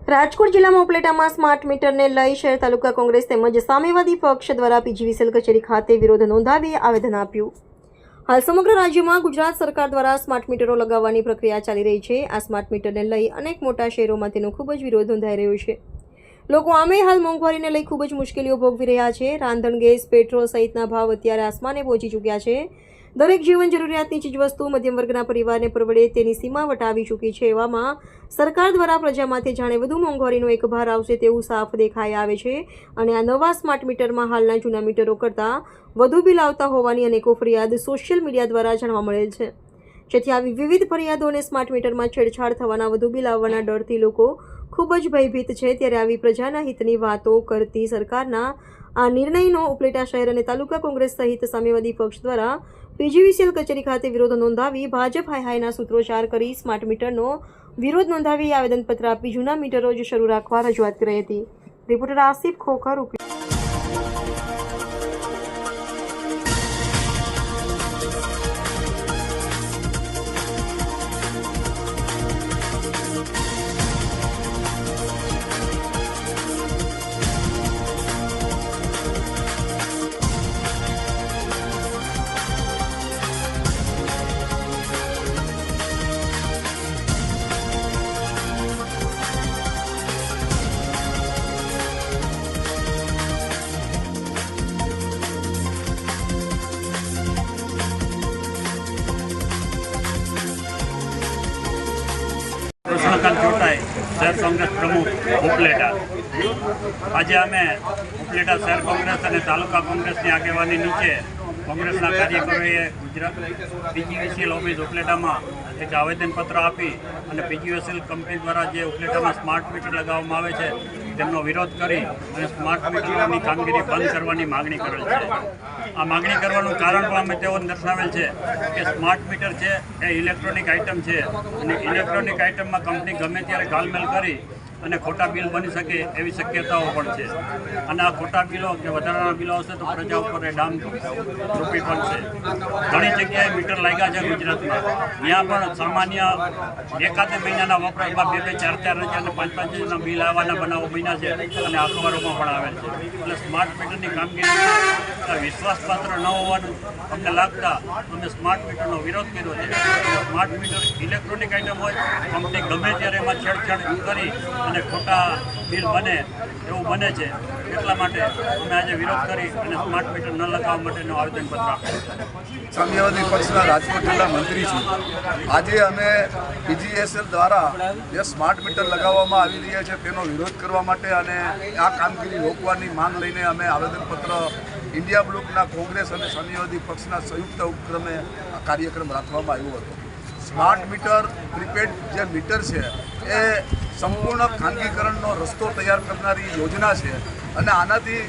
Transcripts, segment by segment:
રાજકોટ જિલ્લામાં ઉપલેટામાં સ્માર્ટ મીટરને લઈ શહેર તાલુકા કોંગ્રેસ તેમજ સામ્યવાદી પક્ષ દ્વારા પીજીવીસીએલ કચેરી ખાતે વિરોધ નોંધાવી આવેદન આપ્યું। હાલ સમગ્ર રાજ્યમાં ગુજરાત સરકાર દ્વારા સ્માર્ટ મીટરો લગાવવાની પ્રક્રિયા ચાલી રહી છે। આ સ્માર્ટ મીટરને લઈ અનેક મોટા શહેરોમાં તેનો ખૂબ જ વિરોધ નોંધાઈ રહ્યો છે। લોકો આમે હાલ મોંઘવારીને લઈ ખૂબ જ મુશ્કેલીઓ ભોગવી રહ્યા છે। રાંધણ ગેસ, પેટ્રોલ સહિતના ભાવ અત્યારે આસમાને પહોંચી ચૂક્યા છે। દરેક જીવન જરૂરિયાતની ચીજવસ્તુ મધ્યમ વર્ગના પરિવારને પરવડે તેની સીમા વટાવી ચૂકી છે। એવામાં સરકાર દ્વારા પ્રજા માથે જાણે વધુ મોંઘવારીનો એક ભાર આવશે તેવું સાફ દેખાઈ આવે છે અને આ નવા સ્માર્ટ મીટરમાં હાલના જૂના મીટરો કરતાં વધુ બિલ આવતા હોવાની અનેકો ફરિયાદ સોશિયલ મીડિયા દ્વારા જાણવા મળેલ છે। જેથી આવી વિવિધ ફરિયાદો અને સ્માર્ટ મીટરમાં છેડછાડ થવાના વધુ બિલ આવવાના ડરથી લોકો ખૂબ જ ભયભીત છે। ત્યારે આવી પ્રજાના હિતની વાતો કરતી સરકારના આ નિર્ણયનો ઉપલેટા શહેર અને તાલુકા કોંગ્રેસ સહિત સામ્યવાદી પક્ષ દ્વારા પીજીવીસીએલ કચેરી ખાતે વિરોધ નોંધાવી ભાજપ હાયના સૂત્રોચ્ચાર કરી સ્માર્ટ મીટરનો વિરોધ નોંધાવી આવેદનપત્ર આપી જૂના મીટરો જ શરૂ રાખવા રજૂઆત કરી હતી। રિપોર્ટર આસિફ ખોખર। કૃષ્ણકાંત ચોટાઈ, શહેર કોંગ્રેસ પ્રમુખ ઉપલેટા। આજે અમે ઉપલેટા શહેર કોંગ્રેસ અને તાલુકા કોંગ્રેસની આગેવાની નીચે કોંગ્રેસના કાર્યકરોએ ગુજરાત પીજીવીસીએલ ઓફિસ ઉપલેટામાં એક આવેદનપત્ર આપી અને પીજીવીસીએલ કંપની દ્વારા જે ઉપલેટામાં સ્માર્ટ મીટર લગાવવામાં આવે છે તેમનો વિરોધ કરી અને સ્માર્ટ મીટરોની કામગીરી બંધ કરવાની માગણી કરેલ છે। આ માગણી કરવાનું કારણ પણ અમે તેઓ દર્શાવેલ છે કે સ્માર્ટ મીટર છે એ ઇલેક્ટ્રોનિક આઇટમ છે અને ઇલેક્ટ્રોનિક આઇટમમાં કંપની ગમે ત્યારે ગાલમેલ કરી અને ખોટા બિલ બની શકે એવી શક્યતાઓ પણ છે અને આ ખોટા બિલો કે વધારાના બિલો હશે તો પ્રજા ઉપર એ ડામ રૂપી પણ છે। ઘણી જગ્યાએ મીટર લાગ્યા છે ગુજરાતમાં, ત્યાં પણ સામાન્ય એકાદ મહિનાના વપરાશમાં 2-4 હજાર અને 5-5 હજારના બિલ આવવાના બનાવો બન્યા છે અને અખબારોમાં પણ આવેલ છે। એટલે સ્માર્ટ મીટરની કામગીરી વિશ્વાસપાત્ર ન હોવાનું અમને લાગતા અમે સ્માર્ટ મીટરનો વિરોધ કર્યો છે। સ્માર્ટ મીટર ઇલેક્ટ્રોનિક આઇટમ હોય, કંપની ગમે ત્યારે એમાં છેડછાડ કરી અને ખોટા બિલ બને એવું બને છે, એટલા માટે અમે આજે વિરોધ કરી અને સ્માર્ટ મીટર ન લગાવવા માટેનું આવેદનપત્ર આપ્યું। સામ્યવાદી પક્ષના રાજકોટ જિલ્લા મંત્રી છું। આજે અમે પીજીવીસીએલ દ્વારા જે સ્માર્ટ મીટર લગાવવામાં આવી રહ્યા છે તેનો વિરોધ કરવા માટે અને આ કામગીરી રોકવાની માંગ લઈને અમે આવેદનપત્ર ઇન્ડિયા બ્લોકના કોંગ્રેસ અને સામ્યવાદી પક્ષના સંયુક્ત ઉપક્રમે આ કાર્યક્રમ રાખવામાં આવ્યો હતો। સ્માર્ટ મીટર પ્રીપેડ જે મીટર છે એ સંપૂર્ણ ખાનગીકરણનો રસ્તો તૈયાર કરનારી યોજના છે અને આનાથી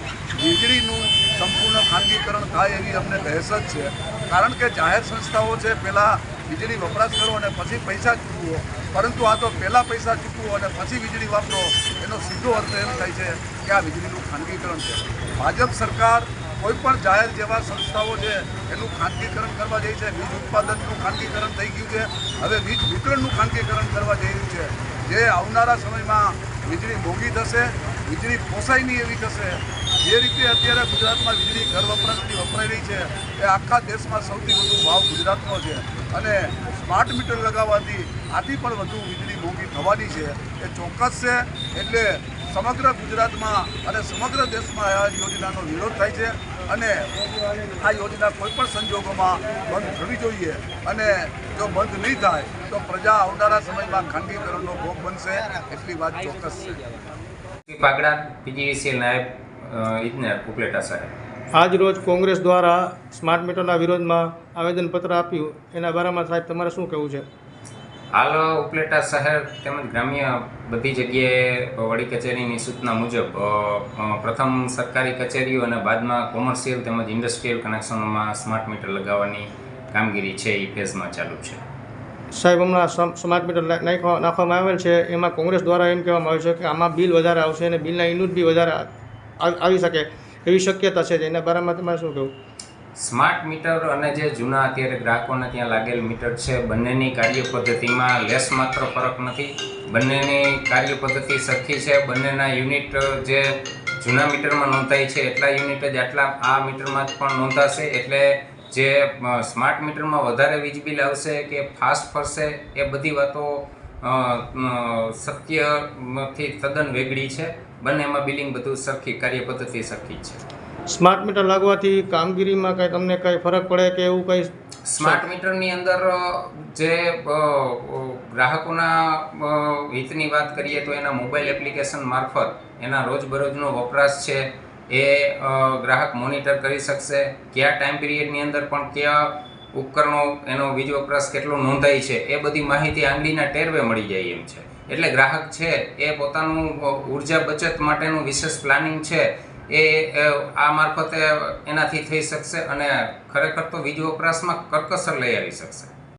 વીજળીનું સંપૂર્ણ ખાનગીકરણ થાય એવી અમને દહેશત છે। કારણ કે જાહેર સંસ્થાઓ છે પહેલાં વીજળી વપરાશ કરો અને પછી પૈસા ચૂકવો, પરંતુ આ તો પહેલાં પૈસા ચૂકવો અને પછી વીજળી વાપરો, એનો સીધો અર્થ એમ થાય છે કે આ વીજળીનું ખાનગીકરણ છે। ભાજપ સરકાર કોઈપણ જાહેર જેવા સંસ્થાઓ છે એનું ખાનગીકરણ કરવા જઈ છે। વીજ ઉત્પાદનનું ખાનગીકરણ થઈ ગયું છે, હવે વીજ વિતરણનું ખાનગીકરણ કરવા જઈ રહ્યું છે, જે આવનારા સમયમાં વીજળી મોંઘી થશે, વીજળી પોસાય નહીં એવી થશે। જે રીતે અત્યારે ગુજરાતમાં વીજળી ઘર વપરાશની વપરાઈ રહી છે એ આખા દેશમાં સૌથી વધુ ભાવ ગુજરાતનો છે અને સ્માર્ટ મીટર લગાવવાથી આથી પણ વધુ વીજળી મોંઘી થવાની છે એ ચોક્કસ છે। એટલે સમગ્ર ગુજરાતમાં અને સમગ્ર દેશમાં આ યોજનાનો વિરોધ થાય છે અને આ યોજના કોઈપણ સંજોગોમાં બંધ થવી જોઈએ અને જો બંધ નહીં થાય તો પ્રજા આવનારા સમયમાં ખાનગીકરણનો ભોગ બનશે, એટલી વાત ચોક્કસ છે। પાગડા પીજીવીસીએલ નાયબ ઇજનેર ઉપલેટા સાહેબ। આજ રોજ કોંગ્રેસ દ્વારા સ્માર્ટ મીટરના વિરોધમાં આવેદનપત્ર આપ્યું, એના બારામાં સાહેબ તમારે શું કહેવું છે? હાલ ઉપલેટા શહેર તેમજ ગ્રામ્ય બધી જગ્યાએ વડી કચેરીની સૂચના મુજબ પ્રથમ સરકારી કચેરીઓ અને બાદમાં કોમર્શિયલ તેમજ ઇન્ડસ્ટ્રીયલ કનેક્શનોમાં સ્માર્ટ મીટર લગાવવાની કામગીરી છે એ ફેઝમાં ચાલુ છે। સાહેબ, હમણાં સ્માર્ટ મીટર નાખવામાં આવેલ છે, એમાં કોંગ્રેસ દ્વારા એમ કહેવામાં આવ્યું છે કે આમાં બિલ વધારે આવશે અને બિલના યુનિટ બી વધારે આવી શકે એવી શક્યતા છે, એના બારામાં તમારે શું કહેવું? સ્માર્ટ મીટર અને જે જૂના અત્યારે ગ્રાહકોને ત્યાં લાગેલ મીટર છે બંનેની કાર્ય પદ્ધતિમાં લેસ માત્ર ફરક નથી. બંનેની કાર્ય પદ્ધતિ સરખી છે. બંનેના યુનિટ જે જૂના મીટરમાં નોંધાય છે એટલા યુનિટ જ આટલા આ મીટરમાં જ પણ નોંધાશે. એટલે જે સ્માર્ટ મીટરમાં વધારે વીજ બિલ આવશે કે ફાસ્ટ ફરશે એ બધી વાતો સત્યથી તદ્દન વેગળી છે. બંનેમાં બિલિંગ બધું સરખી, કાર્ય પદ્ધતિ સરખી છે. સ્માર્ટ મીટર લાગવાથી કામગીરીમાં કંઈ તમને કંઈ ફરક પડે કે એવું કંઈ? સ્માર્ટ મીટરની અંદર જે ગ્રાહકોના હિતની વાત કરીએ તો એના મોબાઈલ એપ્લિકેશન મારફત એના રોજબરોજનો વપરાશ છે એ ગ્રાહક મોનિટર કરી શકશે. કયા ટાઈમ પિરિયડની અંદર પણ કયા ઉપકરણો એનો વીજ વપરાશ કેટલો નોંધાય છે એ બધી માહિતી આંગળીના ટેરવે મળી જાય એમ છે. એટલે ગ્રાહક છે એ પોતાનું ઉર્જા બચત માટેનું વિશેષ પ્લાનિંગ છે એ આ મારફતે એનાથી થઈ શકશે અને ખરેખર તો વીજ વપરાશમાં કરકસર લઈ આવી શકશે.